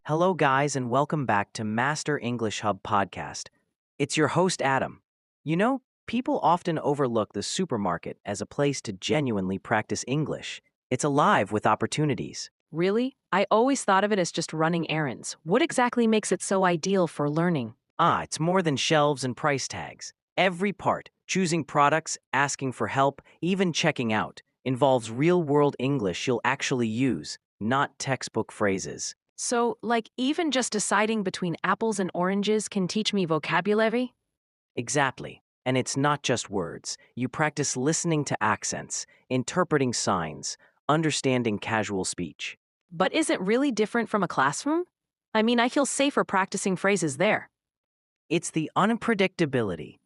Hello, guys, and welcome back to Master English Hub podcast. It's your host, Adam. People often overlook the supermarket as a place to genuinely practice English. It's alive with opportunities. Really? I always thought of it as just running errands. What exactly makes it so ideal for learning? It's more than shelves and price tags. Every part, choosing products, asking for help, even checking out, involves real world English you'll actually use, not textbook phrases. So, even just deciding between apples and oranges can teach me vocabulary? Exactly. And it's not just words. You practice listening to accents, interpreting signs, understanding casual speech. But is it really different from a classroom? I mean, I feel safer practicing phrases there. It's the unpredictability.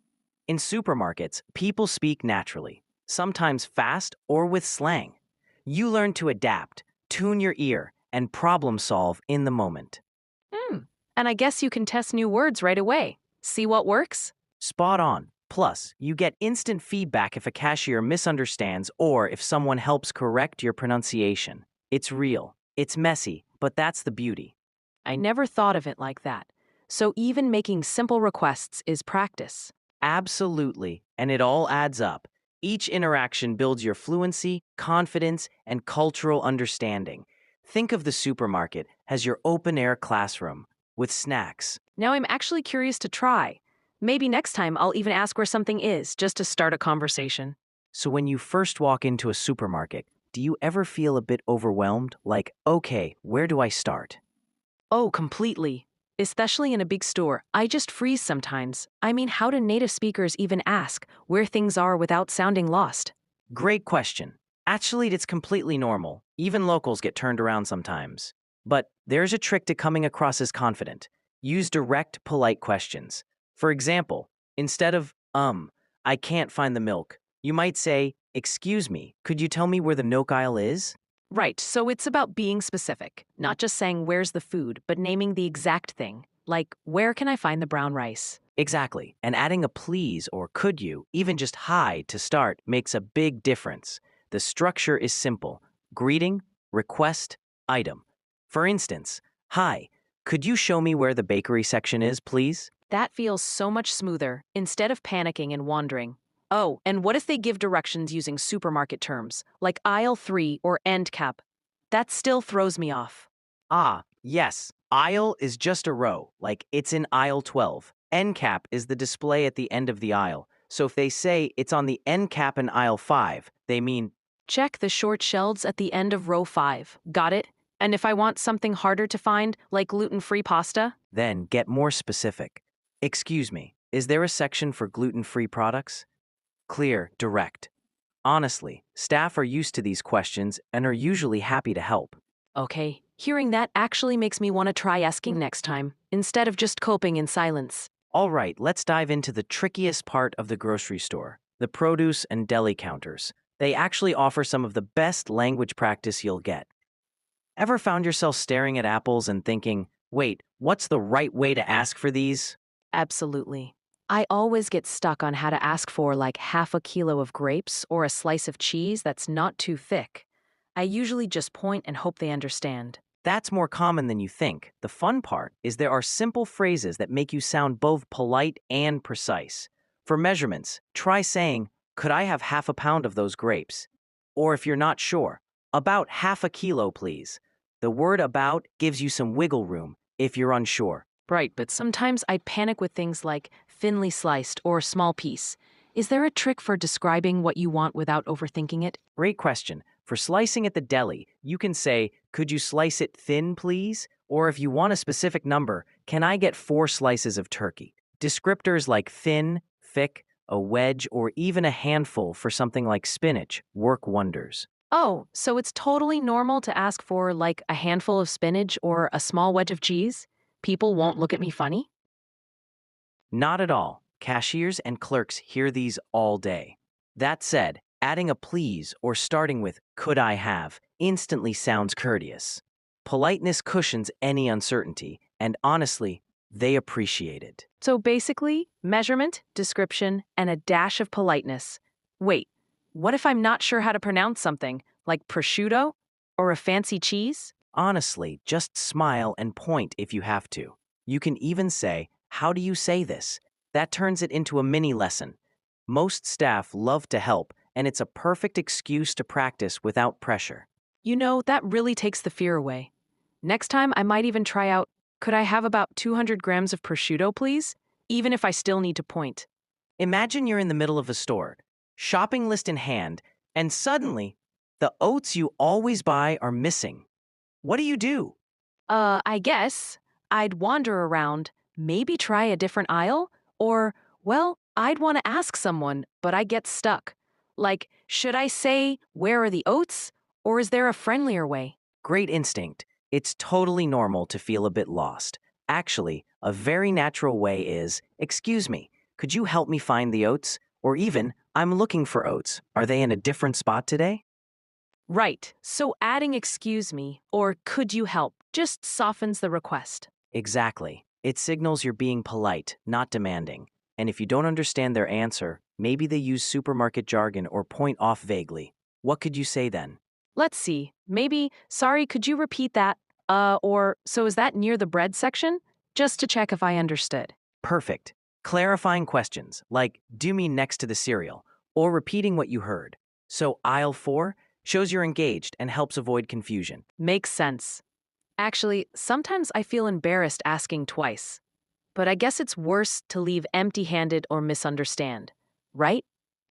In supermarkets, people speak naturally, sometimes fast or with slang. You learn to adapt, tune your ear, and problem solve in the moment. Hmm. And I guess you can test new words right away. See what works? Spot on. Plus, you get instant feedback if a cashier misunderstands or if someone helps correct your pronunciation. It's real. It's messy, but that's the beauty. I never thought of it like that. So even making simple requests is practice. Absolutely, and it all adds up. Each interaction builds your fluency, confidence, and cultural understanding. Think of the supermarket as your open-air classroom with snacks. Now I'm actually curious to try. Maybe next time I'll even ask where something is, just to start a conversation. So when you first walk into a supermarket, do you ever feel a bit overwhelmed? Like, okay, where do I start? Oh, completely. Especially in a big store, I just freeze sometimes. I mean, how do native speakers even ask where things are without sounding lost? Great question. Actually, it's completely normal. Even locals get turned around sometimes. But there's a trick to coming across as confident. Use direct, polite questions. For example, instead of, I can't find the milk, you might say, excuse me, could you tell me where the milk aisle is? Right, so it's about being specific, not just saying where's the food, but naming the exact thing. Like, where can I find the brown rice? Exactly. And adding a please or could you, even just hi to start, makes a big difference. The structure is simple. Greeting, request, item. For instance, hi, could you show me where the bakery section is, please? That feels so much smoother, instead of panicking and wandering. Oh, and what if they give directions using supermarket terms, like aisle 3 or end cap? That still throws me off. Yes. Aisle is just a row, like it's in aisle 12. End cap is the display at the end of the aisle. So if they say it's on the end cap in aisle 5, they mean, Check the short shelves at the end of row 5. Got it? And if I want something harder to find, like gluten-free pasta? then get more specific. Excuse me, is there a section for gluten-free products? Clear, direct. Honestly, staff are used to these questions and are usually happy to help. Okay, hearing that actually makes me want to try asking next time, instead of just coping in silence. All right, let's dive into the trickiest part of the grocery store, the produce and deli counters. They actually offer some of the best language practice you'll get. Ever found yourself staring at apples and thinking, wait, what's the right way to ask for these? Absolutely. I always get stuck on how to ask for like half a kilo of grapes or a slice of cheese that's not too thick. I usually just point and hope they understand. That's more common than you think. The fun part is there are simple phrases that make you sound both polite and precise. For measurements, try saying, could I have half a pound of those grapes? Or if you're not sure, about half a kilo, please. The word about gives you some wiggle room if you're unsure. Right, but sometimes I panic with things like thinly sliced or small piece. Is there a trick for describing what you want without overthinking it? Great question. For slicing at the deli, you can say, could you slice it thin, please? Or if you want a specific number, can I get 4 slices of turkey? Descriptors like thin, thick, a wedge, or even a handful for something like spinach work wonders. Oh, so it's totally normal to ask for like a handful of spinach or a small wedge of cheese? People won't look at me funny? Not at all. Cashiers and clerks hear these all day. That said, adding a please or starting with could I have instantly sounds courteous. Politeness cushions any uncertainty, and honestly, they appreciate it. So basically, measurement, description, and a dash of politeness. Wait, what if I'm not sure how to pronounce something, like prosciutto or a fancy cheese? Honestly, just smile and point if you have to. You can even say, "How do you say this?" That turns it into a mini lesson. Most staff love to help, and it's a perfect excuse to practice without pressure. You know, that really takes the fear away. Next time, I might even try out, could I have about 200 grams of prosciutto, please? Even if I still need to point. Imagine you're in the middle of a store, shopping list in hand, and suddenly, the oats you always buy are missing. What do you do? I guess I'd wander around, maybe try a different aisle, or, well, I'd want to ask someone, but I get stuck. Like, should I say, where are the oats? Or is there a friendlier way? Great instinct. It's totally normal to feel a bit lost. Actually, a very natural way is, "Excuse me, could you help me find the oats?" Or even, "I'm looking for oats. Are they in a different spot today?" Right, so adding excuse me, or could you help, just softens the request. Exactly. It signals you're being polite, not demanding. And if you don't understand their answer, maybe they use supermarket jargon or point off vaguely. What could you say then? Let's see, maybe, sorry, could you repeat that? Or, so is that near the bread section? Just to check if I understood. Perfect. Clarifying questions, like, "Do you mean next to the cereal?" or repeating what you heard. So aisle 4 shows you're engaged and helps avoid confusion. Makes sense. Actually, sometimes I feel embarrassed asking twice. But I guess it's worse to leave empty handed or misunderstand, right?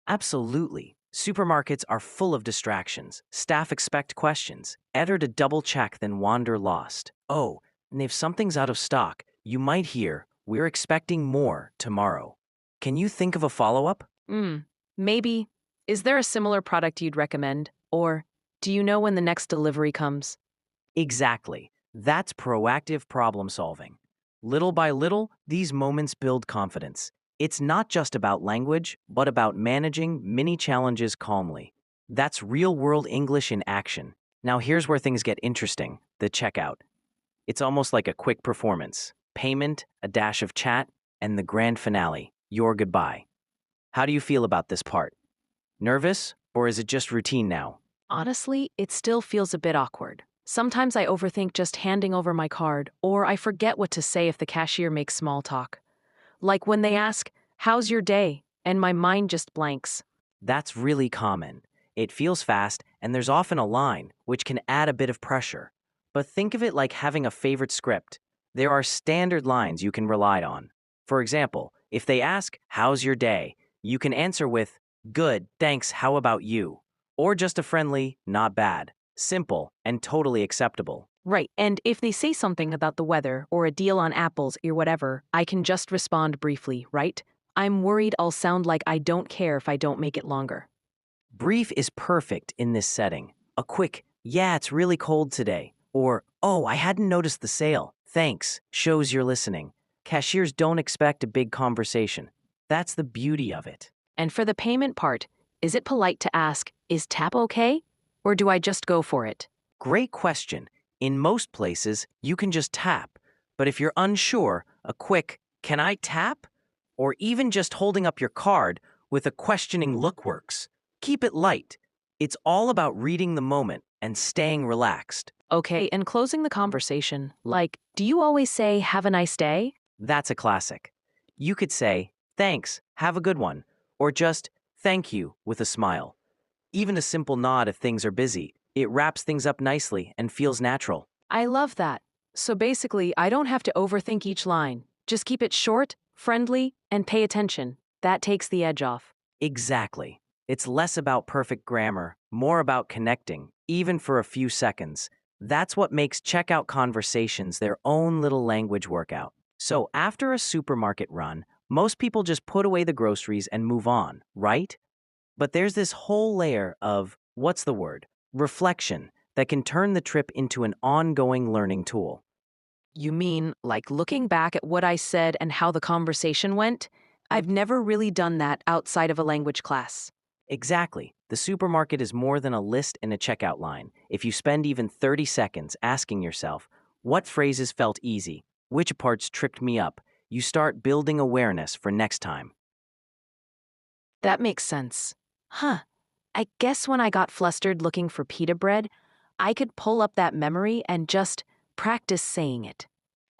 Absolutely. Supermarkets are full of distractions. Staff expect questions. Better to double check than wander lost. Oh, and if something's out of stock, you might hear, "We're expecting more tomorrow." Can you think of a follow-up? Maybe. Is there a similar product you'd recommend? Or do you know when the next delivery comes? Exactly. That's proactive problem solving. Little by little, these moments build confidence. It's not just about language, but about managing mini challenges calmly. That's real world English in action. Now, here's where things get interesting: the checkout. It's almost like a quick performance: payment, a dash of chat, and the grand finale: your goodbye. How do you feel about this part? Nervous, or is it just routine now? Honestly, it still feels a bit awkward. Sometimes I overthink just handing over my card, or I forget what to say if the cashier makes small talk. Like when they ask, how's your day? And my mind just blanks. That's really common. It feels fast, and there's often a line, which can add a bit of pressure. But think of it like having a favorite script. There are standard lines you can rely on. For example, if they ask, "How's your day?" you can answer with, "Good, thanks, how about you?" Or just a friendly, "Not bad." Simple and totally acceptable. Right, and if they say something about the weather or a deal on apples or whatever, I can just respond briefly, right? I'm worried I'll sound like I don't care if I don't make it longer. Brief is perfect in this setting. A quick, "Yeah, it's really cold today," or "Oh, I hadn't noticed the sale. Thanks," shows you're listening. Cashiers don't expect a big conversation. That's the beauty of it. And for the payment part, is it polite to ask, is tap okay? Or do I just go for it? Great question. In most places, you can just tap. But if you're unsure, a quick, "Can I tap?" or even just holding up your card with a questioning look works. Keep it light. It's all about reading the moment and staying relaxed. Okay, and closing the conversation, like, do you always say, have a nice day? That's a classic. You could say, "Thanks, have a good one," or just, "Thank you," with a smile. Even a simple nod if things are busy. It wraps things up nicely and feels natural. I love that. So basically, I don't have to overthink each line. Just keep it short, friendly, and pay attention. That takes the edge off. Exactly. It's less about perfect grammar, more about connecting, even for a few seconds. That's what makes checkout conversations their own little language workout. So after a supermarket run, most people just put away the groceries and move on, right? But there's this whole layer of, what's the word? Reflection that can turn the trip into an ongoing learning tool. You mean, like looking back at what I said and how the conversation went? I've never really done that outside of a language class. Exactly. The supermarket is more than a list and a checkout line. If you spend even 30 seconds asking yourself, what phrases felt easy? Which parts tripped me up? You start building awareness for next time. That makes sense. Huh. I guess when I got flustered looking for pita bread, I could pull up that memory and just practice saying it.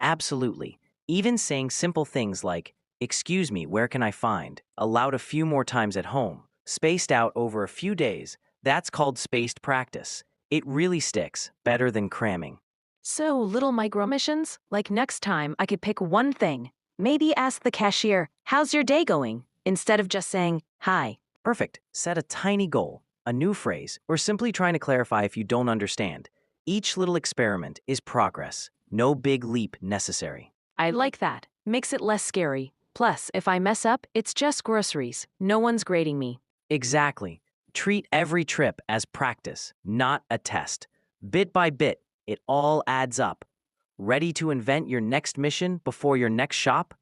Absolutely. Even saying simple things like, excuse me, where can I find, aloud a few more times at home, spaced out over a few days, that's called spaced practice. It really sticks, better than cramming. So, little micro missions, like next time I could pick one thing. Maybe ask the cashier, how's your day going? Instead of just saying, hi. Perfect. Set a tiny goal, a new phrase, or simply trying to clarify if you don't understand. Each little experiment is progress. No big leap necessary. I like that. Makes it less scary. Plus, if I mess up, it's just groceries. No one's grading me. Exactly. Treat every trip as practice, not a test. Bit by bit, it all adds up. Ready to invent your next mission before your next shop?